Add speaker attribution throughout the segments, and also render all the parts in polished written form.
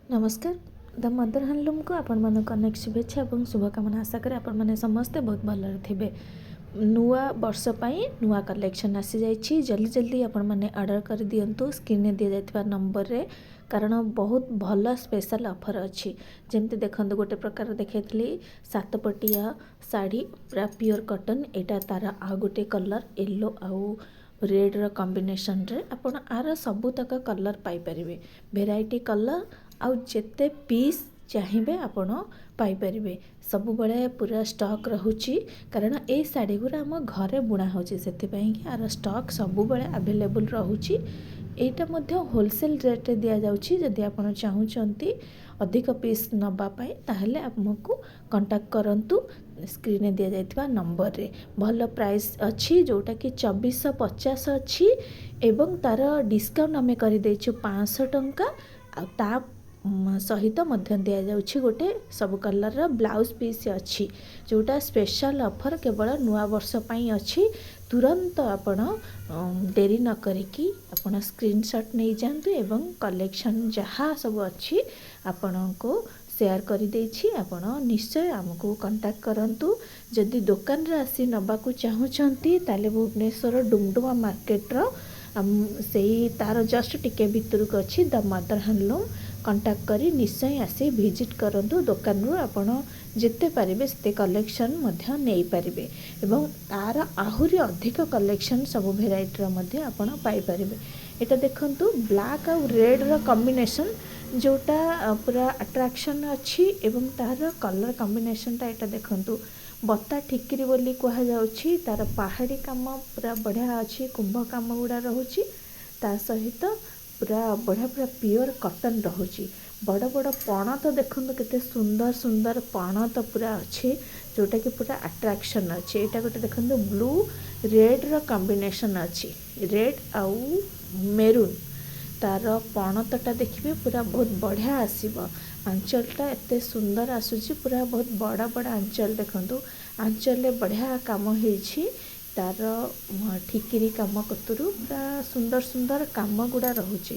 Speaker 1: नमस्कार। The mother handloom को आपण मानक अनेक शुभेच्छा और शुभकामना आशा करें आपण मैंने समस्ते बहुत भलरे थे। नुआ वर्ष पाई नुआ कलेक्शन आसी जाइए, जल्दी जल्दी आपण मैंने ऑर्डर कर दिंतु स्क्रीन दि जाइए नंबर रे, कारण बहुत भल स्पेशल ऑफर अच्छी। जमती देखते गोटे प्रकार देखी सातपटिया साड़ी पूरा प्योर कॉटन, एटा तार आ गोटे कलर येलो आउ रेड रो कॉम्बिनेशन रे आपण आर सबुतक कलर पाई परिबे, भेराइटी कलर आउ जेते पीस चाहिए आपण पाइपर। सब बड़े पूरा स्टॉक रहुची, कारण ए साड़ी गुरा आम घरे बुणा होची, सेथिपाई कि आर स्टॉक सब बड़े अवेलेबल रहुची। एटा मध्य होलसेल रेट रे दिया जाउची। जदि आपण चाहुचंती अधिक पीस नबा पाई ताहले आपमको कांटेक्ट करंतु स्क्रीन दिया जाइथिबा नंबर रे। भल प्राइस अच्छी, जोटा कि 2450 अच्छी एवं तार डिस्काउंट आमे करि देछु 500 टंका। आ ता सहित मध्य दि जाउछि गोटे सब कलर ब्लाउज पीस अच्छी, जोटा स्पेशल ऑफर केवल नुआ वर्ष पाई अच्छी। तुरंत आपण डेरी न करिकी आपण स्क्रीनशॉट नहीं जातु एवं कलेक्शन जहाँ सब अच्छी आपण को शेयर कर देछि। आपण निश्चय आमको कांटेक्ट करंतु। जदि दुकान रे आसी नबाकू चाहुचंती ताले भुवनेश्वर डुमडुमा मार्केट रो से तार जस्ट टिके भितर को अच्छी द मदर हैंडलूम। कांटेक्ट करी निश्चय आसी विजिट करंतु। दुकान रू आपण जिते पारिबे सेते कलेक्शन मध्य नहीं पारिबे एवं तार आहुरी अधिक कलेक्शन सब भेराइटी रो मध्य आपण पाई पारिबे। एटा देखंतु ब्लैक और रेड रो कॉम्बिनेशन, जोटा पूरा अट्रैक्शन अच्छी एवं तार कलर कॉम्बिनेशन टा एटा देखंतु बत्ता ठिकरी बोली कहा जाउछि। तार पहाड़ी काम पूरा बढ़िया अच्छी, कुंभ काम गुड़ा रहुछि, ता सहित पूरा बढ़िया पूरा प्योर कॉटन रहुछि। बड़ बड़ पण तो देखंतु केते सुंदर सुंदर पण तो पूरा अच्छी, जोटा कि पूरा अट्रैक्शन अच्छी। एटा गोटे देखंतु ब्लू रेड रो कॉम्बिनेशन अच्छी, रेड आउ मेरून तार पणतटा देखिए पूरा बहुत बढ़िया आसीबो। आंचलटा एते सुंदर आसुची, पूरा बहुत बड़ा बड़ा आंचल देखंतु। आंचल बढ़िया काम होइछि, तार ठिकिरी काम कतुरु पूरा सुंदर सुंदर काम गुड़ा रहुची।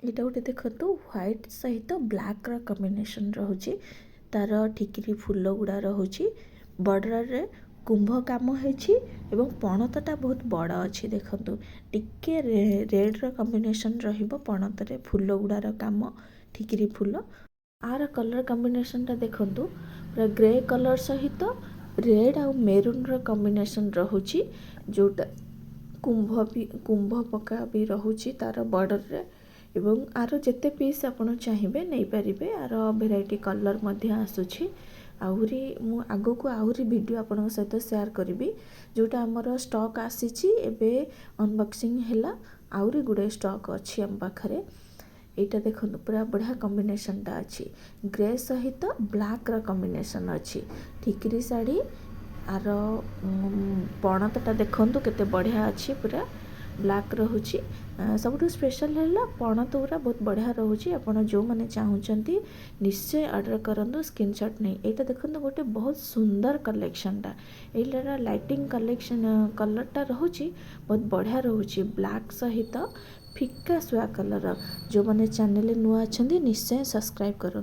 Speaker 1: एटा गोटे देखंतु व्हाइट सहित ब्लैक रो कॉम्बिनेशन रहुची, तार ठिकिरी फूल गुड़ा रहुची। बॉर्डर रे कुंभ काम होइछि एवं पणतटा बहुत बड़ अच्छी। देखंतु टिके रेड रो कॉम्बिनेशन रहिबो, पणतरे फूल गुड़ार काम ठिकिरी फूल। आर कलर कॉम्बिनेशन टा देखंतु पूरा ग्रे कलर सहित रेड आउ मेरून रो कॉम्बिनेशन रहुची, जोटा कुंभ पका भी रहुची तार बॉर्डर रे। एवं आर जेते पीस आपण चाहिए नहीं पारिबे। आर भेराइटी कलर मध्य आसुची। आहुरी मु आगो को आहुरी वीडियो आपण सहित शेयर करी, जोटा आमर स्टॉक आसीची एबे अनबॉक्सिंग हैला। आहुरी गुड़े स्टॉक अच्छी आम पाखरे। एटा देखंतु पूरा बढ़िया कॉम्बिनेशन टा अच्छी, ग्रे सहित ब्लैक रा कॉम्बिनेशन अच्छी। ठिकरी साड़ी आर पणतटा देखंतु केते बढ़िया अच्छी, पूरा ब्लैक रहुची। सबुठु स्पेशल है पणत गुरा बहुत बढ़िया रहुची। आपण जो माने चाहुचंती निश्चय ऑर्डर करंतु स्क्रीनशॉट नहीं। एटा देखंतु गोटे बहुत सुंदर कलेक्शन टा, एटार लाइटिंग कलेक्शन कलर टा रहुची बहुत बढ़िया रहुची, ब्लैक सहित फिका सुआ कलर। जो माने चैनल नुआ अछंती निश्चय सब्सक्राइब करंतु।